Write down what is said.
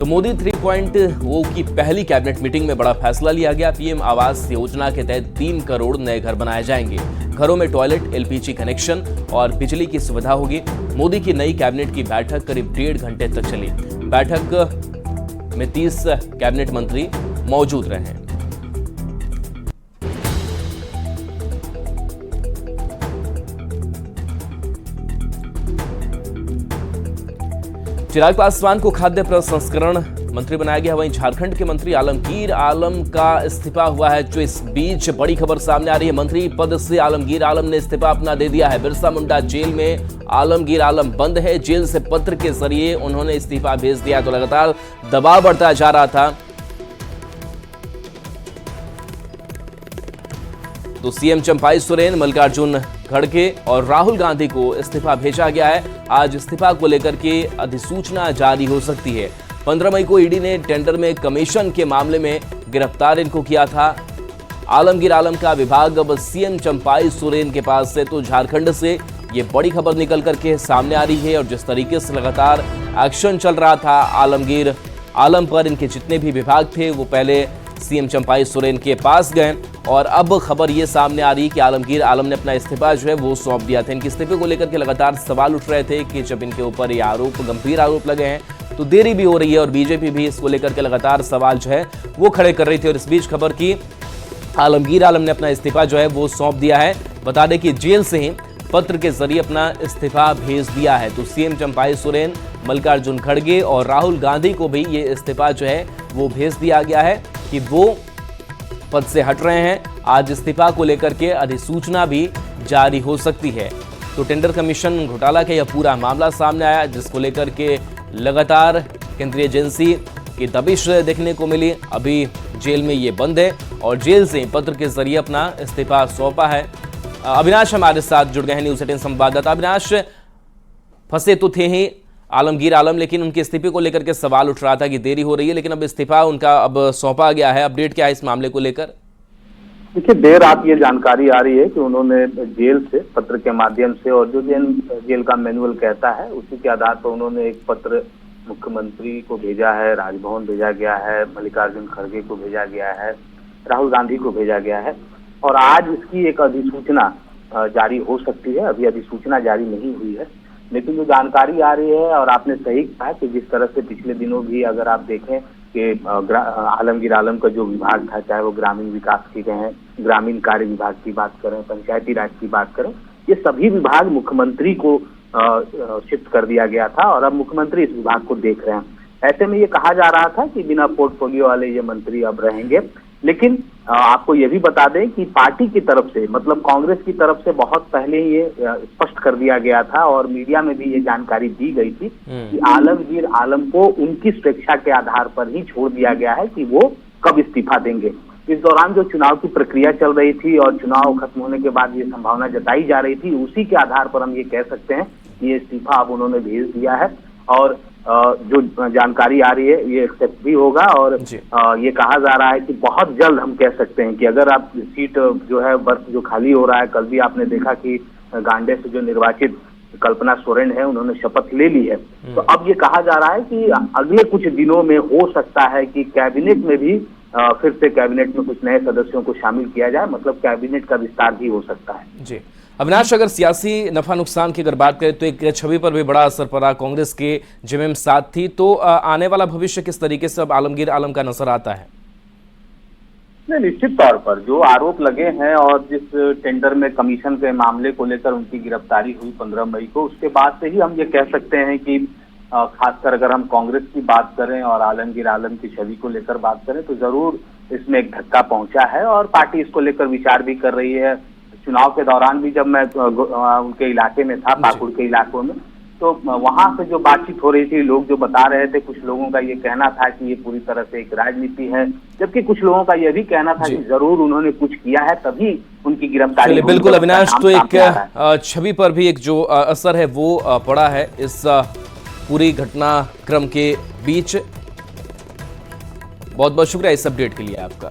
तो मोदी 3.0 की पहली कैबिनेट मीटिंग में बड़ा फैसला लिया गया। पीएम आवास योजना के तहत 3 करोड़ नए घर बनाए जाएंगे। घरों में टॉयलेट, एलपीजी कनेक्शन और बिजली की सुविधा होगी। मोदी की नई कैबिनेट की बैठक करीब 1.5 घंटे तक चली। बैठक में 30 कैबिनेट मंत्री मौजूद रहे। चिराग पासवान को खाद्य प्रसंस्करण मंत्री बनाया गया। वहीं झारखंड के मंत्री आलमगीर आलम का इस्तीफा हुआ है। जो इस बीच बड़ी खबर सामने आ रही है, मंत्री पद से आलमगीर आलम ने इस्तीफा अपना दे दिया है। बिरसा मुंडा जेल में आलमगीर आलम बंद है। जेल से पत्र के जरिए उन्होंने इस्तीफा भेज दिया। तो लगातार दबाव बढ़ता जा रहा था। तो सीएम चंपाई सोरेन, मल्लिकार्जुन खड़गे और राहुल गांधी को इस्तीफा भेजा गया है। आज इस्तीफा को लेकर के अधिसूचना जारी हो सकती है। 15 मई को ईडी ने टेंडर में कमीशन के मामले में गिरफ्तार इनको किया था। आलमगीर आलम का विभाग अब सीएम चंपाई सोरेन के पास है। तो झारखंड से ये बड़ी खबर निकल करके सामने आ रही है। और जिस तरीके से लगातार एक्शन चल रहा था आलमगीर आलम पर, इनके जितने भी विभाग थे वो पहले सीएम चंपाई सोरेन के पास गए और अब खबर ये सामने आ रही है कि आलमगीर आलम ने अपना इस्तीफा जो है वो सौंप दिया था। इनके इस्तीफे को लेकर के लगातार सवाल उठ रहे थे कि जब इनके ऊपर ये आरोप, गंभीर आरोप लगे हैं, तो देरी भी हो रही है और बीजेपी भी इसको लेकर के लगातार सवाल जो है वो खड़े कर रही थी। और इस बीच खबर की आलमगीर आलम ने अपना इस्तीफा जो है वो सौंप दिया है। बता दें कि जेल से ही पत्र के जरिए अपना इस्तीफा भेज दिया है। तो सीएम चंपाई सोरेन, मल्लिकार्जुन खड़गे और राहुल गांधी को भी ये इस्तीफा जो है वो भेज दिया गया है कि वो पद से हट रहे हैं। आज इस्तीफा को लेकर के अधिसूचना भी जारी हो सकती है। तो टेंडर कमीशन घोटाला का यह पूरा मामला सामने आया, जिसको लेकर के लगातार केंद्रीय एजेंसी की दबिश देखने को मिली। अभी जेल में ये बंद है और जेल से पत्र के जरिए अपना इस्तीफा सौंपा है। अविनाश हमारे साथ जुड़ गए हैं, न्यूज़ 18 संवाददाता। अविनाश, फंसे तो थे ही आलमगीर आलम, लेकिन उनके इस्तीफे को लेकर के सवाल उठ रहा था कि देरी हो रही है, लेकिन अब इस्तीफा उनका अब सौंपा गया है। अपडेट क्या है इस मामले को लेकर? देखिए, देर रात ये जानकारी आ रही है कि उन्होंने जेल से पत्र के माध्यम से, और जो जेल का मैनुअल कहता है उसी के आधार पर उन्होंने एक पत्र मुख्यमंत्री को भेजा है, राजभवन भेजा गया है, मल्लिकार्जुन खड़गे को भेजा गया है, राहुल गांधी को भेजा गया है और आज इसकी एक अधिसूचना जारी हो सकती है। अभी अधिसूचना जारी नहीं हुई है, लेकिन जो जानकारी आ रही है, और आपने सही कहा कि जिस तरह से पिछले दिनों भी अगर आप देखें कि आलमगीर आलम का जो विभाग था, चाहे वो ग्रामीण विकास की कहें, ग्रामीण कार्य विभाग की बात करें, पंचायती राज की बात करें, ये सभी विभाग मुख्यमंत्री को शिफ्ट कर दिया गया था और अब मुख्यमंत्री इस विभाग को देख रहे हैं। ऐसे में ये कहा जा रहा था कि बिना पोर्टफोलियो वाले ये मंत्री अब रहेंगे। लेकिन आपको ये भी बता दें कि पार्टी की तरफ से, मतलब कांग्रेस की तरफ से बहुत पहले ये स्पष्ट कर दिया गया था और मीडिया में भी ये जानकारी दी गई थी कि आलमगीर आलम को उनकी स्वेच्छा के आधार पर ही छोड़ दिया गया है कि वो कब इस्तीफा देंगे। इस दौरान जो चुनाव की प्रक्रिया चल रही थी और चुनाव खत्म होने के बाद ये संभावना जताई जा रही थी, उसी के आधार पर हम ये कह सकते हैं कि ये इस्तीफा अब उन्होंने भेज दिया है और जो जानकारी आ रही है ये एक्सेप्ट भी होगा। और ये कहा जा रहा है कि बहुत जल्द हम कह सकते हैं कि अगर आप सीट जो है बर्थ जो खाली हो रहा है, कल भी आपने देखा कि गांडे से जो निर्वाचित कल्पना सोरेन है उन्होंने शपथ ले ली है, तो अब ये कहा जा रहा है कि अगले कुछ दिनों में हो सकता है कि कैबिनेट में भी फिर से कैबिनेट में कुछ नए सदस्यों को शामिल किया जाए, मतलब कैबिनेट का विस्तार भी हो सकता है। जी अविनाश, अगर सियासी नफा नुकसान की अगर बात करें तो एक छवि पर भी बड़ा असर पड़ा। कांग्रेस के जिम्मे साथ थी, तो आने वाला भविष्य किस तरीके से अब आलमगीर आलम का नजर आता है? निश्चित तौर पर जो आरोप लगे हैं और जिस टेंडर में कमीशन के मामले को लेकर उनकी गिरफ्तारी हुई 15 मई को, उसके बाद से ही हम ये कह सकते हैं कि खासकर अगर हम कांग्रेस की बात करें और आलमगीर आलम की छवि को लेकर बात करें तो जरूर इसमें एक धक्का पहुंचा है और पार्टी इसको लेकर विचार भी कर रही है। चुनाव के दौरान भी जब मैं उनके इलाके में था, पाकुड़ के इलाकों में, तो वहां से जो बातचीत हो रही थी, लोग जो बता रहे थे, कुछ लोगों का ये कहना था कि ये पूरी तरह से एक राजनीति है, जबकि कुछ लोगों का ये भी कहना था कि जरूर उन्होंने कुछ किया है तभी उनकी गिरफ्तारी। बिल्कुल अविनाश, तो एक छवि पर भी एक जो असर है वो पड़ा है इस पूरी घटनाक्रम के बीच। बहुत बहुत शुक्रिया इस अपडेट के लिए आपका।